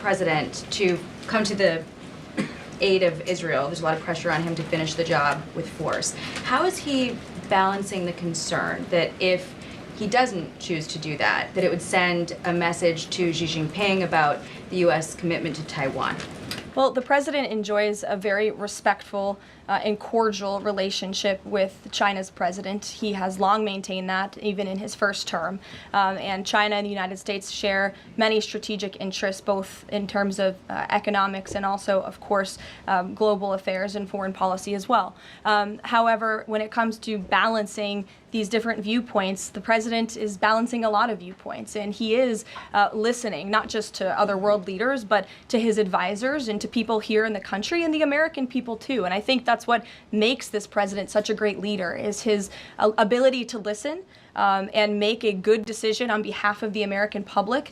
president to come to the aid of Israel. There's a lot of pressure on him to finish the job with force. How is he balancing the concern that if he doesn't choose to do that, that it would send a message to Xi Jinping about the U.S. commitment to Taiwan? Well, the president enjoys a very respectful and cordial relationship with China's president. He has long maintained that, even in his first term. And China and the United States share many strategic interests, both in terms of economics and also, of course, global affairs and foreign policy as well. However, when it comes to balancing these different viewpoints, the president is balancing a lot of viewpoints, and he is listening not just to other world leaders, but to his advisors and to people here in the country and the American people too. And I think that's what makes this president such a great leader, is his ability to listen and make a good decision on behalf of the American public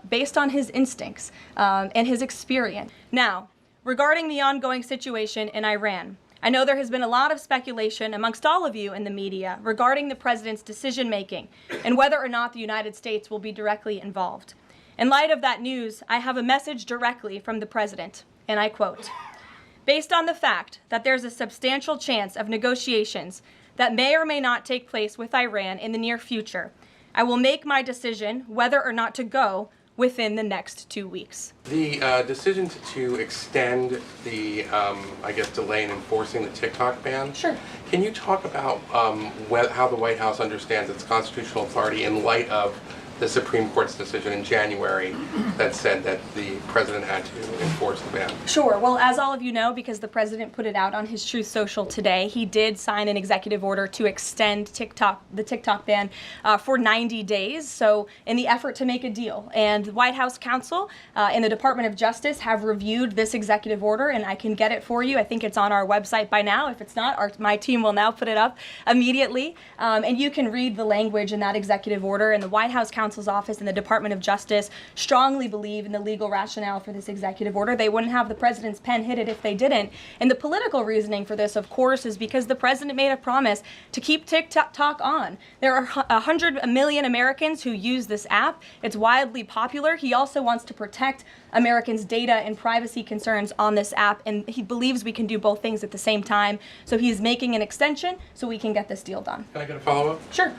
based on his instincts and his experience. Now, regarding the ongoing situation in Iran, I know there has been a lot of speculation amongst all of you in the media regarding the president's decision-making and whether or not the United States will be directly involved. In light of that news, I have a message directly from the president, and I quote, "Based on the fact that there's a substantial chance of negotiations that may or may not take place with Iran in the near future, I will make my decision whether or not to go within the next 2 weeks." The decision to extend the, I guess, delay in enforcing the TikTok ban. Sure. Can you talk about how the White House understands its constitutional authority in light of the Supreme Court's decision in January that said that the president had to enforce the ban? Sure. Well, as all of you know, because the president put it out on his Truth Social today, he did sign an executive order to extend the TikTok ban for 90 days. So in the effort to make a deal. And the White House counsel and the Department of Justice have reviewed this executive order, and I can get it for you. I think it's on our website by now. If it's not, my team will now put it up immediately. And you can read the language in that executive order. And the White House counsel's office and the Department of Justice strongly believe in the legal rationale for this executive order. They wouldn't have the president's pen hit it if they didn't. And the political reasoning for this, of course, is because the president made a promise to keep TikTok on. There are 100 million Americans who use this app. It's wildly popular. He also wants to protect Americans' data and privacy concerns on this app, and he believes we can do both things at the same time. So he's making an extension so we can get this deal done. Can I get a follow-up? Sure.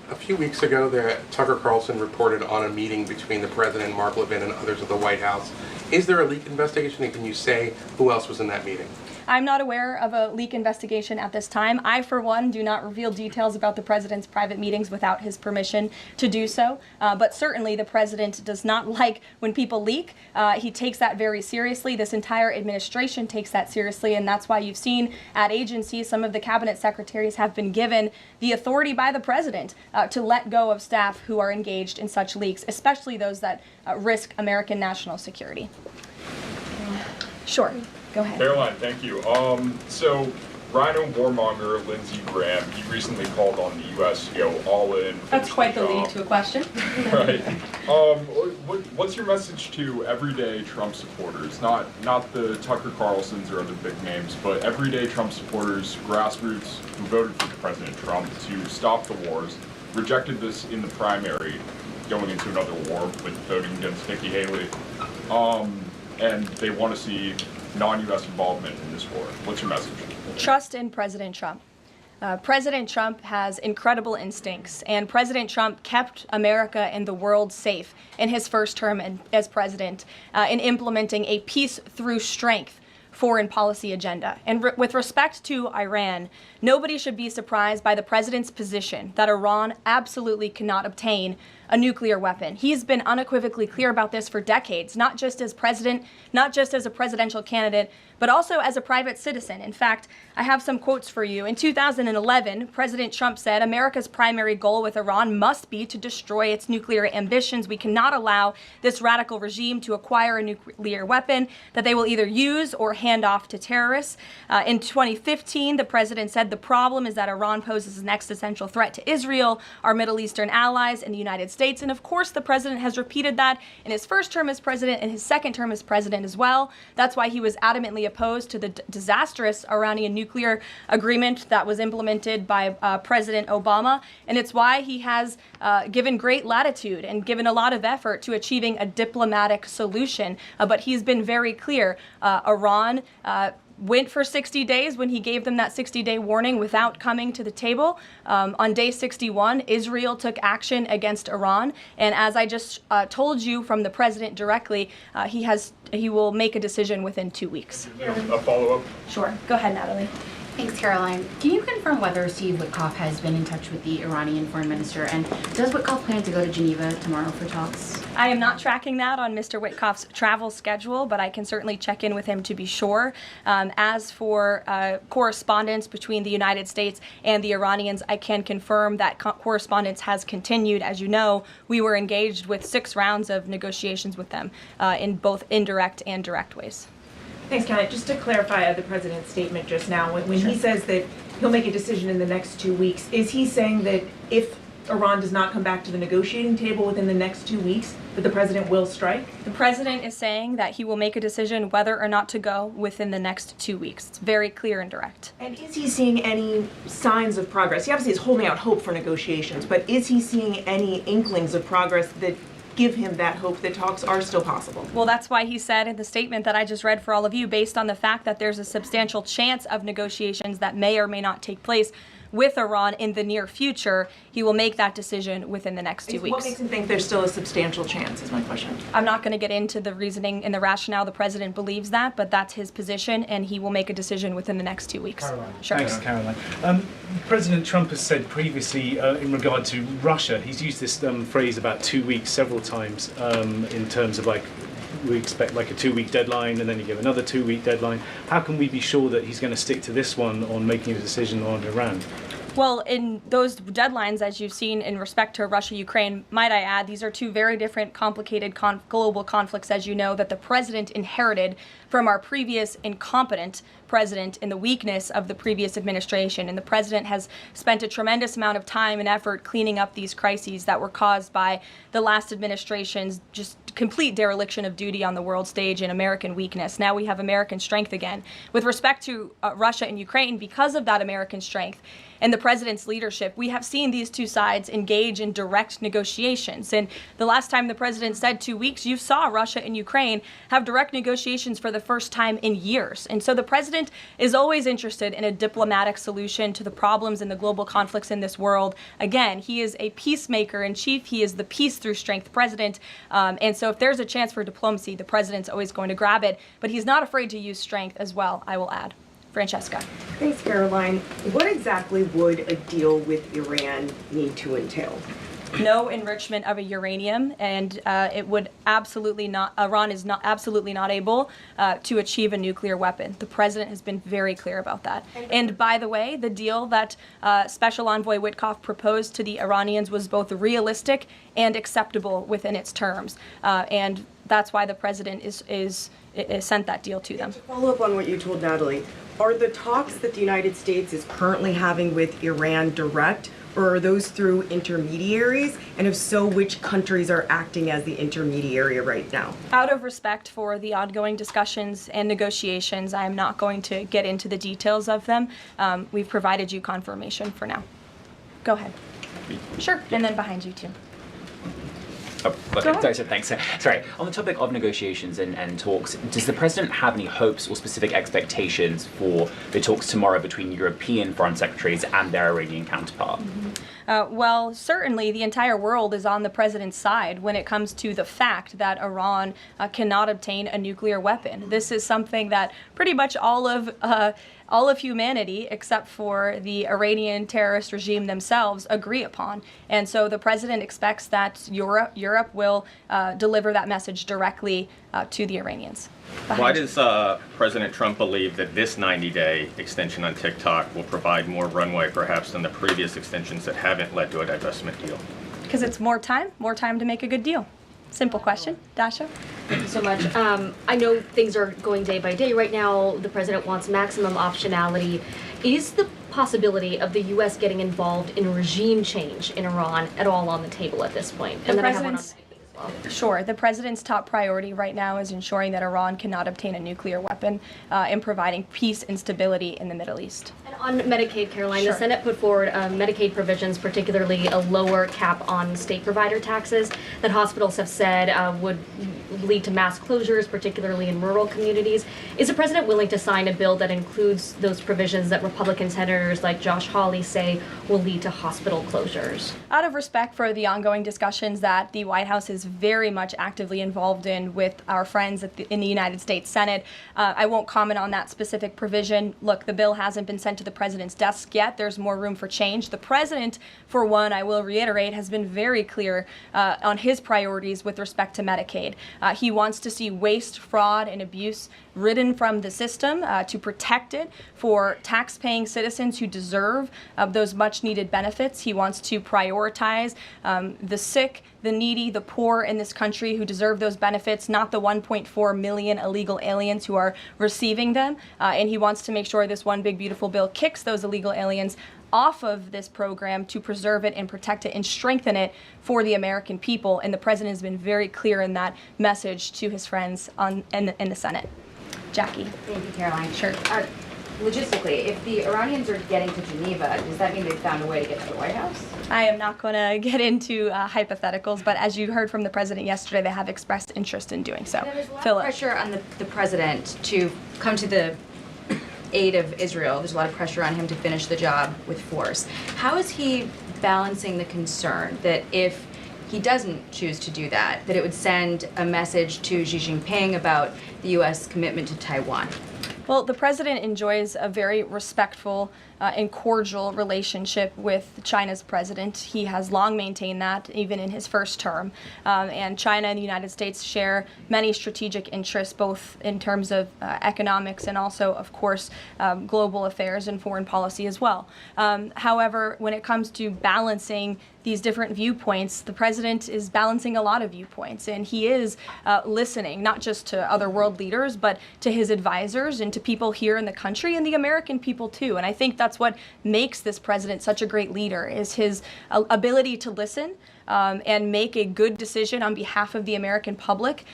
A few weeks ago, Tucker Carlson reported on a meeting between the president, Mark Levin, and others at the White House. Is there a leak investigation, and can you say who else was in that meeting? I'm not aware of a leak investigation at this time. I, for one, do not reveal details about the president's private meetings without his permission to do so. But certainly the president does not like when people leak. He takes that very seriously. This entire administration takes that seriously, and that's why you've seen at agencies some of the cabinet secretaries have been given the authority by the president to let go of staff who are engaged in such leaks, especially those that risk American national security. Sure. Go ahead. Caroline, thank you. So, Rhino warmonger Lindsey Graham, he recently called on the U.S. to go all in. That's quite the lead to a question. Right. What's your message to everyday Trump supporters? Not the Tucker Carlsons or other big names, but everyday Trump supporters, grassroots who voted for President Trump to stop the wars, rejected this in the primary, going into another war with voting against Nikki Haley, and they want to see non-U.S. involvement in this war. What's your message? Trust in President Trump. President Trump has incredible instincts, and President Trump kept America and the world safe in his first term as president in implementing a peace through strength foreign policy agenda. And with respect to Iran, nobody should be surprised by the president's position that Iran absolutely cannot obtain a nuclear weapon. He's been unequivocally clear about this for decades, not just as president, not just as a presidential candidate, but also as a private citizen. In fact, I have some quotes for you. In 2011, President Trump said, "America's primary goal with Iran must be to destroy its nuclear ambitions. We cannot allow this radical regime to acquire a nuclear weapon that they will either use or hand off to terrorists." In 2015, the president said, "The problem is that Iran poses an existential threat to Israel, our Middle Eastern allies, and the United States. States. And of course, the president has repeated that in his first term as president and his second term as president as well. That's why he was adamantly opposed to the disastrous Iranian nuclear agreement that was implemented by President Obama. And it's why he has given great latitude and given a lot of effort to achieving a diplomatic solution. But he's been very clear. Iran went for 60 days when he gave them that 60-day warning without coming to the table. On day 61, Israel took action against Iran. And as I just told you from the president directly, he will make a decision within 2 weeks. A follow-up? Sure. Go ahead, Natalie. Thanks, Caroline. Can you confirm whether Steve Witkoff has been in touch with the Iranian foreign minister? And does Witkoff plan to go to Geneva tomorrow for talks? I am not tracking that on Mr. Witkoff's travel schedule, but I can certainly check in with him to be sure. As for correspondence between the United States and the Iranians, I can confirm that correspondence has continued. As you know, we were engaged with 6 rounds of negotiations with them in both indirect and direct ways. Thanks, Kelly. Just to clarify the president's statement just now, when he says that he'll make a decision in the next 2 weeks, is he saying that if Iran does not come back to the negotiating table within the next 2 weeks, that the president will strike? The president is saying that he will make a decision whether or not to go within the next 2 weeks. It's very clear and direct. And is he seeing any signs of progress? He obviously is holding out hope for negotiations, but is he seeing any inklings of progress that give him that hope that talks are still possible? Well, that's why he said in the statement that I just read for all of you, based on the fact that there's a substantial chance of negotiations that may or may not take place with Iran in the near future, he will make that decision within the next 2 weeks. What makes him think there's still a substantial chance, is my question. I'm not going to get into the reasoning and the rationale the president believes that, but that's his position, and he will make a decision within the next 2 weeks. Caroline. Sure. Thanks, Caroline. President Trump has said previously in regard to Russia, he's used this phrase about 2 weeks several times in terms of like, we expect like a 2-week deadline and then you give another 2-week deadline. How can we be sure that he's going to stick to this one on making a decision on Iran? Well, in those deadlines, as you've seen in respect to Russia, Ukraine, might I add, these are 2 very different, complicated global conflicts, as you know, that the president inherited from our previous incompetent president in the weakness of the previous administration. And the president has spent a tremendous amount of time and effort cleaning up these crises that were caused by the last administration's just complete dereliction of duty on the world stage and American weakness. Now we have American strength again. With respect to Russia and Ukraine, because of that American strength and the president's leadership, we have seen these 2 sides engage in direct negotiations. And the last time the president said 2 weeks, you saw Russia and Ukraine have direct negotiations for the first time in years. And so the president is always interested in a diplomatic solution to the problems and the global conflicts in this world. Again, he is a peacemaker in chief. He is the peace through strength president. And so if there's a chance for diplomacy, the president's always going to grab it. But he's not afraid to use strength as well, I will add. Francesca. Thanks, Caroline. What exactly would a deal with Iran need to entail? No enrichment of a uranium, and it would absolutely not. Iran is not absolutely not able to achieve a nuclear weapon. The president has been very clear about that. And by the way, the deal that Special Envoy Witkoff proposed to the Iranians was both realistic and acceptable within its terms, and that's why the president is sent that deal to them. To follow up on what you told Natalie, are the talks that the United States is currently having with Iran direct, or are those through intermediaries? And if so, which countries are acting as the intermediary right now? Out of respect for the ongoing discussions and negotiations, I am not going to get into the details of them. We've provided you confirmation for now. Go ahead. Sure, and then behind you too. Oh, okay. So thanks. Sorry. On the topic of negotiations and talks, does the president have any hopes or specific expectations for the talks tomorrow between European foreign secretaries and their Iranian counterpart? Well, certainly the entire world is on the president's side when it comes to the fact that Iran cannot obtain a nuclear weapon. This is something that pretty much all of humanity, except for the Iranian terrorist regime themselves, agree upon. And so the president expects that Europe will deliver that message directly to the Iranians. Why does President Trump believe that this 90-day extension on TikTok will provide more runway perhaps than the previous extensions that haven't led to a divestment deal? Because it's more time to make a good deal. Simple question. Dasha? Thank you so much. I know things are going day by day. Right now, the president wants maximum optionality. Is the possibility of the U.S. getting involved in regime change in Iran at all on the table at this point? And then I have one on Medicaid as well. Sure. The president's top priority right now is ensuring that Iran cannot obtain a nuclear weapon and providing peace and stability in the Middle East. And on Medicaid, Caroline, Sure. the Senate put forward Medicaid provisions, particularly a lower cap on state provider taxes that hospitals have said would lead to mass closures, particularly in rural communities. Is the president willing to sign a bill that includes those provisions that Republican senators like Josh Hawley say will lead to hospital closures? Out of respect for the ongoing discussions that the White House is very much actively involved in with our friends in the United States Senate, I won't comment on that specific provision. Look, the bill hasn't been sent to the president's desk yet. There's more room for change. The president, for one, I will reiterate, has been very clear on his priorities with respect to Medicaid. He wants to see waste, fraud, and abuse ridden from the system to protect it for tax-paying citizens who deserve those much-needed benefits. He wants to prioritize the sick, the needy, the poor in this country who deserve those benefits, not the 1.4 million illegal aliens who are receiving them. And he wants to make sure this one big beautiful bill kicks those illegal aliens off of this program to preserve it and protect it and strengthen it for the American people. And the president has been very clear in that message to his friends in the Senate. Jackie. Thank you, Caroline. Sure. Logistically, if the Iranians are getting to Geneva, does that mean they've found a way to get to the White House? I am not going to get into hypotheticals, but as you heard from the president yesterday, they have expressed interest in doing so. There's a lot Philip. of pressure on the president to come to the aid of Israel. There's a lot of pressure on him to finish the job with force. How is he balancing the concern that if he doesn't choose to do that, that it would send a message to Xi Jinping about the U.S. commitment to Taiwan? Well, the president enjoys a very respectful and cordial relationship with China's president. He has long maintained that, even in his first term. And China and the United States share many strategic interests, both in terms of economics and also, of course, global affairs and foreign policy as well. However, when it comes to balancing these different viewpoints, the president is balancing a lot of viewpoints, and he is listening not just to other world leaders, but to his advisors and to people here in the country and the American people too. And I think that's what makes this president such a great leader, is his ability to listen and make a good decision on behalf of the American public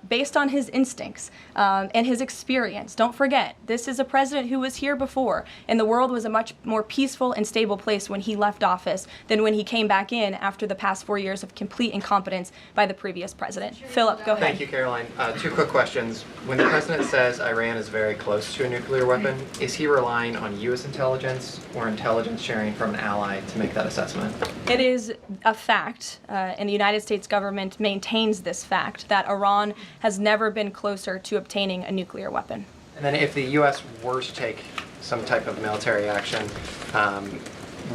based on his instincts and his experience. Don't forget, this is a president who was here before, and the world was a much more peaceful and stable place when he left office than when he came back in after the past 4 years of complete incompetence by the previous president. Philip, go ahead. Thank you, Caroline. Two quick questions. When the president says Iran is very close to a nuclear weapon, is he relying on U.S. intelligence or intelligence sharing from an ally to make that assessment? It is a fact, and the United States government maintains this fact, that Iran has never been closer to obtaining a nuclear weapon. And then if the U.S. were to take some type of military action,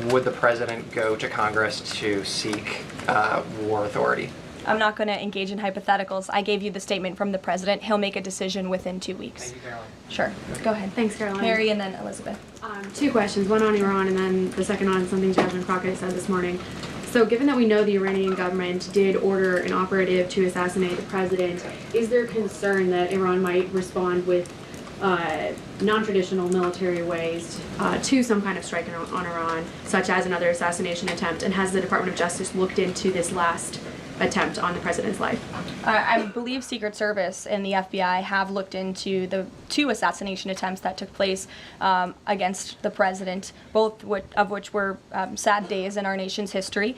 would the president go to Congress to seek war authority? I'm not going to engage in hypotheticals. I gave you the statement from the president. He'll make a decision within 2 weeks. Thank you, Caroline. Sure. Go ahead. Thanks, Caroline. Mary and then Elizabeth. Two questions, one on Iran and then the second on something Jasmine Crockett said this morning. So given that we know the Iranian government did order an operative to assassinate the president, is there concern that Iran might respond with non-traditional military ways to some kind of strike on Iran, such as another assassination attempt? And has the Department of Justice looked into this last attempt on the president's life? I believe Secret Service and the FBI have looked into the 2 assassination attempts that took place against the president, both of which were sad days in our nation's history.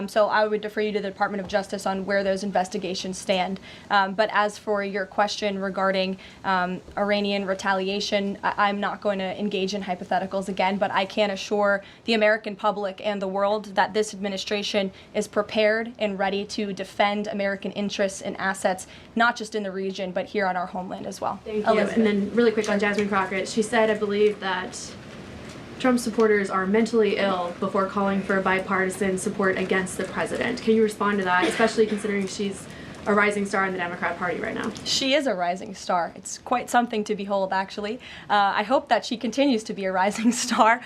So I would defer you to the Department of Justice on where those investigations stand. But as for your question regarding Iranian retaliation, I'm not going to engage in hypotheticals again, but I can assure the American public and the world that this administration is prepared and ready to defend American interests and assets, not just in the region, but here on our homeland as well. Thank you. And then really quick on Jasmine Crockett, she said, I believe, that Trump supporters are mentally ill before calling for bipartisan support against the president. Can you respond to that, especially considering she's a rising star in the Democrat Party right now? She is a rising star. It's quite something to behold, actually. I hope that she continues to be a rising star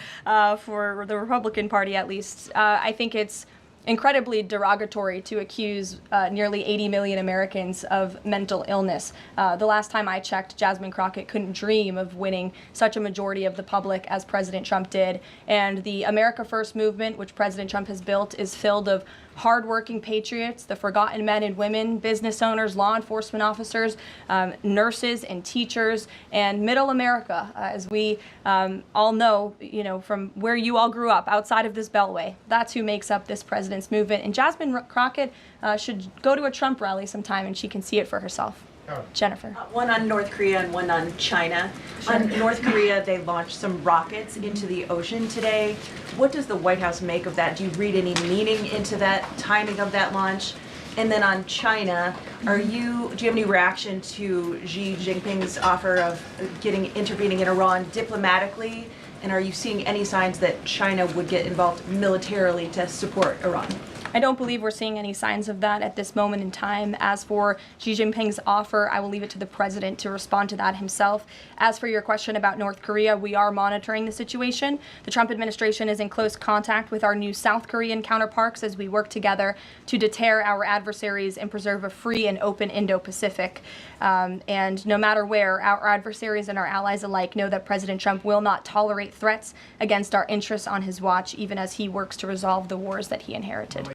for the Republican Party, at least. I think it's incredibly derogatory to accuse nearly 80 million Americans of mental illness. The last time I checked, Jasmine Crockett couldn't dream of winning such a majority of the public as President Trump did. And the America First movement, which President Trump has built, is filled of hardworking patriots, the forgotten men and women, business owners, law enforcement officers, nurses and teachers, and middle America, as we all know, from where you all grew up, outside of this beltway. That's who makes up this president's movement. And Jasmine Crockett should go to a Trump rally sometime and she can see it for herself. Jennifer. One on North Korea and one on China. On North Korea, they launched some rockets into the ocean today. What does the White House make of that? Do you read any meaning into that timing of that launch? And then on China, do you have any reaction to Xi Jinping's offer of intervening in Iran diplomatically? And are you seeing any signs that China would get involved militarily to support Iran? I don't believe we're seeing any signs of that at this moment in time. As for Xi Jinping's offer, I will leave it to the president to respond to that himself. As for your question about North Korea, we are monitoring the situation. The Trump administration is in close contact with our new South Korean counterparts as we work together to deter our adversaries and preserve a free and open Indo-Pacific. And no matter where, our adversaries and our allies alike know that President Trump will not tolerate threats against our interests on his watch, even as he works to resolve the wars that he inherited.